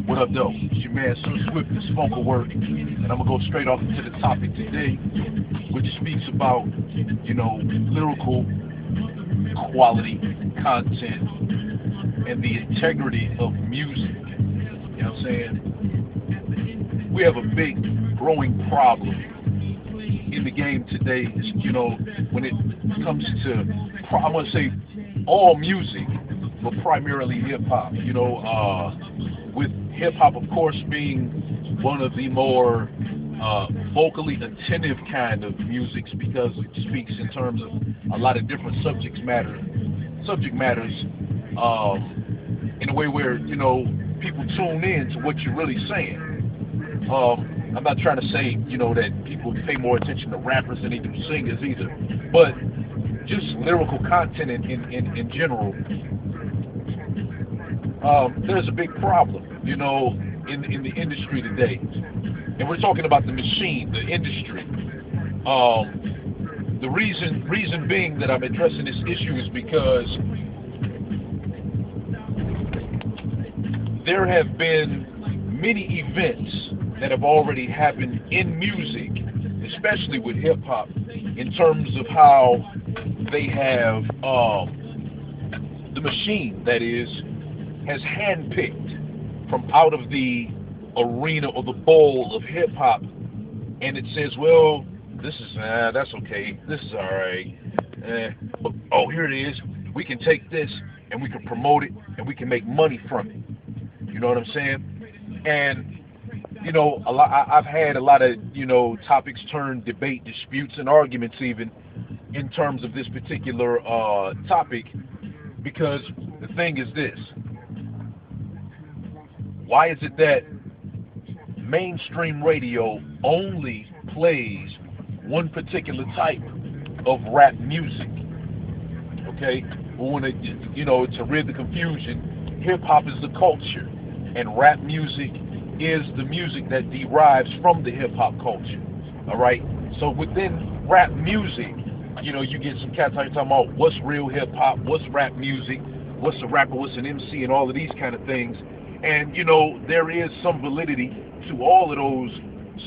What up, though? It's your man, Sir Swift, the Smoker Work, and I'm gonna go straight off into the topic today, which speaks about, lyrical quality, content, and the integrity of music. You know what I'm saying? We have a big, growing problem in the game today. When it comes to, I want to say, all music, but primarily hip hop. With hip hop, of course, being one of the more vocally attentive kind of musics because it speaks in terms of a lot of different subject matters, in a way where people tune in to what you're really saying. I'm not trying to say that people pay more attention to rappers than they do singers either, but just lyrical content in general. There's a big problem, in the industry today, and we're talking about the machine, the industry. The reason being that I'm addressing this issue is because there have been many events that have already happened in music, especially with hip hop, in terms of how they have the machine, that is, has handpicked from out of the arena or the bowl of hip hop, and it says, well, this is that's okay, this is all right. But, oh, here it is. We can take this and we can promote it and we can make money from it. You know what I'm saying? And I've had a lot of topics turn debate, disputes, and arguments even in terms of this particular topic, because the thing is this: why is it that mainstream radio only plays one particular type of rap music? Okay, we want to rid the confusion. Hip hop is the culture, and rap music is the music that derives from the hip hop culture. All right. So within rap music, you get some cats talking about what's real hip hop, what's rap music, what's a rapper, what's an MC, and all of these kind of things. And there is some validity to all of those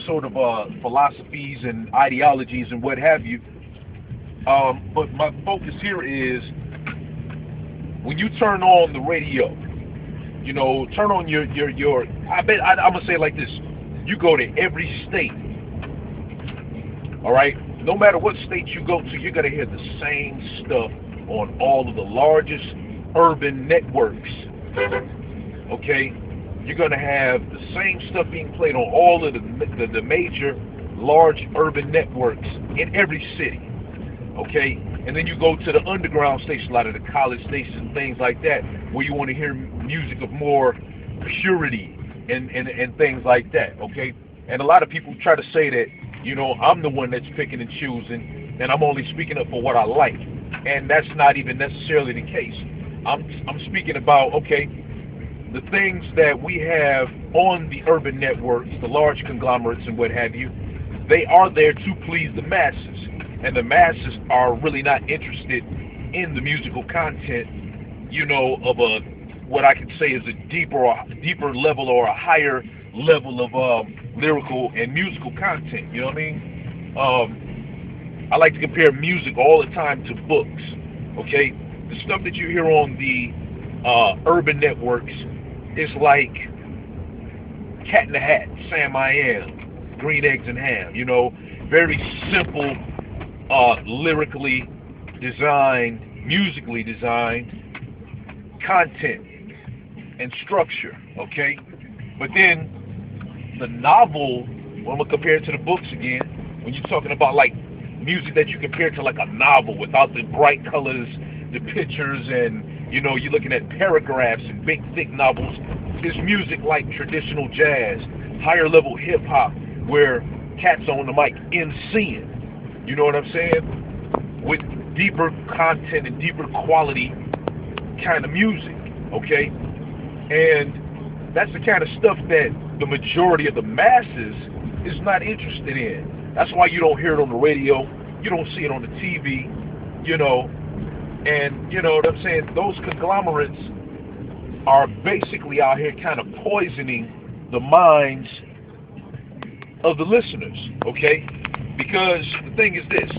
sort of philosophies and ideologies and what have you. But my focus here is when you turn on the radio, turn on your I'm gonna say it like this: you go to every state, all right? No matter what state you go to, you're gonna hear the same stuff on all of the largest urban networks. Okay, you're gonna have the same stuff being played on all of the major large urban networks in every city. Okay, and then you go to the underground station, a lot of the college stations, things like that, where you want to hear music of more purity and things like that. Okay, and a lot of people try to say that I'm the one that's picking and choosing, and I'm only speaking up for what I like, and that's not even necessarily the case. I'm speaking about, okay, the things that we have on the urban networks, the large conglomerates and what have you. They are there to please the masses, and the masses are really not interested in the musical content, of what I could say is a deeper level or a higher level of lyrical and musical content. You know what I mean? I like to compare music all the time to books. Okay, the stuff that you hear on the urban networks is like Cat in the Hat, Sam I Am, Green Eggs and Ham. Very simple, lyrically designed, musically designed content and structure. Okay, but then the novel, when I'm gonna compare it to the books again, when you're talking about like music that you compare to like a novel without the bright colors, the pictures, and you're looking at paragraphs and big thick novels, is music like traditional jazz, higher level hip hop, where cats on the mic MCing. You know what I'm saying? With deeper content and deeper quality kind of music. Okay, and that's the kind of stuff that the majority of the masses is not interested in. That's why you don't hear it on the radio, you don't see it on the TV, and you know what I'm saying, those conglomerates are basically out here kind of poisoning the minds of the listeners, okay? Because the thing is this,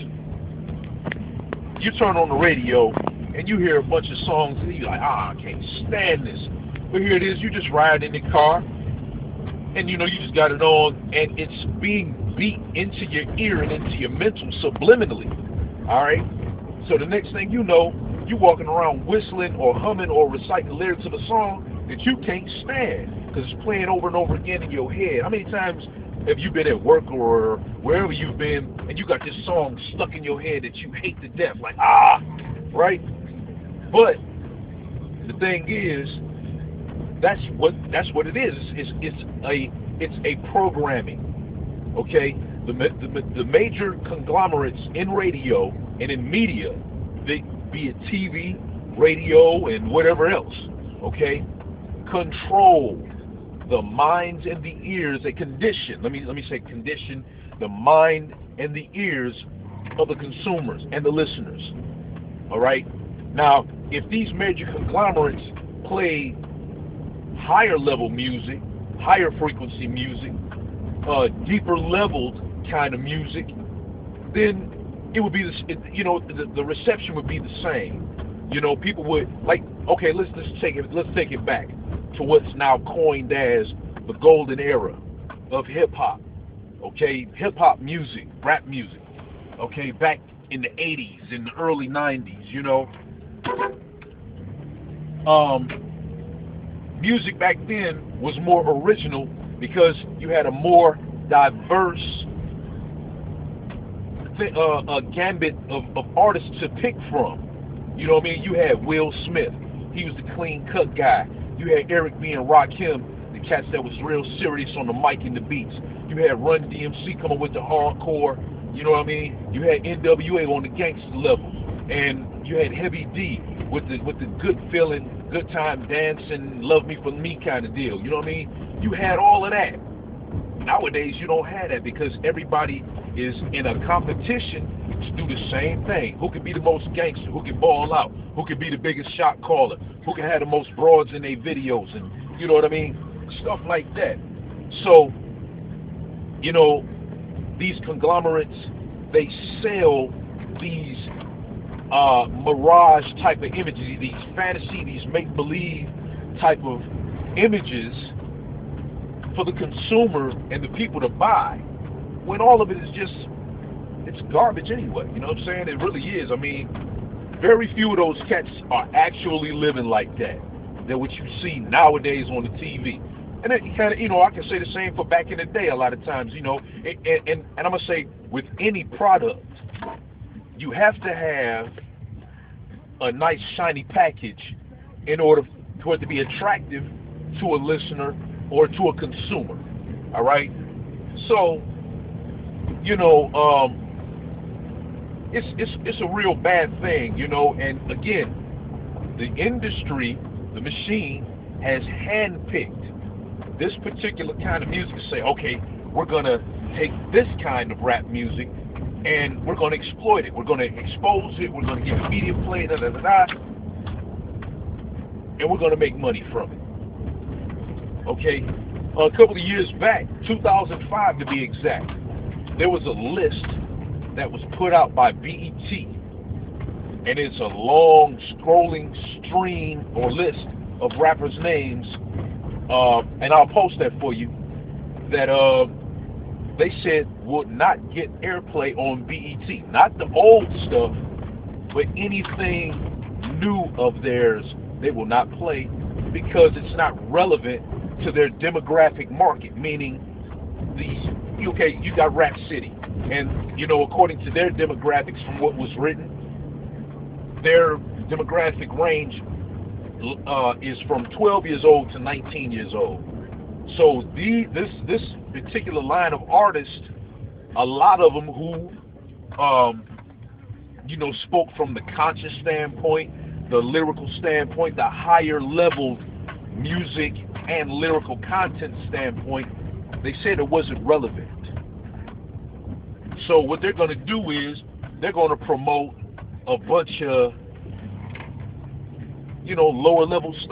you turn on the radio and you hear a bunch of songs and you're like, I can't stand this. But here it is, you just ride in the car and you just got it on and it's being beat into your ear and into your mental subliminally, all right? So the next thing you know, you're walking around whistling or humming or reciting the lyrics of a song that you can't stand because it's playing over and over again in your head. How many times have you been at work or wherever you've been and you got this song stuck in your head that you hate to death, like, right? But the thing is, that's what it is. It's a programming, okay? The major conglomerates in radio and in media, be it TV, radio, and whatever else, okay, control the minds and the ears, a condition. Let me say condition the mind and the ears of the consumers and the listeners. All right. Now, if these major conglomerates play higher level music, higher frequency music, deeper leveled kind of music, then it would be the reception would be the same. People would like, okay, let's take it back to what's now coined as the golden era of hip hop. Okay, hip hop music, rap music. Okay, back in the 80s, in the early 90s, music back then was more original because you had a more diverse a gambit of artists to pick from. You know what I mean? You had Will Smith, he was the clean cut guy. You had Eric B. and Rakim, the cats that was real serious on the mic and the beats. You had Run DMC coming with the hardcore. You know what I mean? You had NWA on the gangster level, and you had Heavy D with the good feeling, good time dancing, love me for me kind of deal. You know what I mean? You had all of that. Nowadays, you don't have that because everybody is in a competition to do the same thing. Who can be the most gangster? Who can ball out? Who can be the biggest shot caller? Who can have the most broads in their videos? And you know what I mean? Stuff like that. So, these conglomerates, they sell these mirage type of images, these fantasy, these make-believe type of images for the consumer and the people to buy, when all of it is just, it's garbage anyway. You know what I'm saying? It really is. I mean, very few of those cats are actually living like that. Than what you see nowadays on the TV. And it kind of, I can say the same for back in the day a lot of times, and I'm going to say with any product, you have to have a nice shiny package in order for it to be attractive to a listener or to a consumer. All right? So, it's a real bad thing, and again, the industry, the machine, has handpicked this particular kind of music to say, okay, we're going to take this kind of rap music and we're going to exploit it. We're going to expose it. We're going to give it media play, and we're going to make money from it. Okay? A couple of years back, 2005 to be exact, there was a list that was put out by BET, and it's a long scrolling stream or list of rappers' names, and I'll post that for you, that they said would not get airplay on BET. Not the old stuff, but anything new of theirs they will not play because it's not relevant to their demographic market, meaning you got Rap City, and according to their demographics from what was written, their demographic range is from 12 years old to 19 years old. So this particular line of artists, a lot of them who spoke from the conscious standpoint, the lyrical standpoint, the higher level music and lyrical content standpoint, they said it wasn't relevant. So what they're going to do is they're going to promote a bunch of lower level stuff.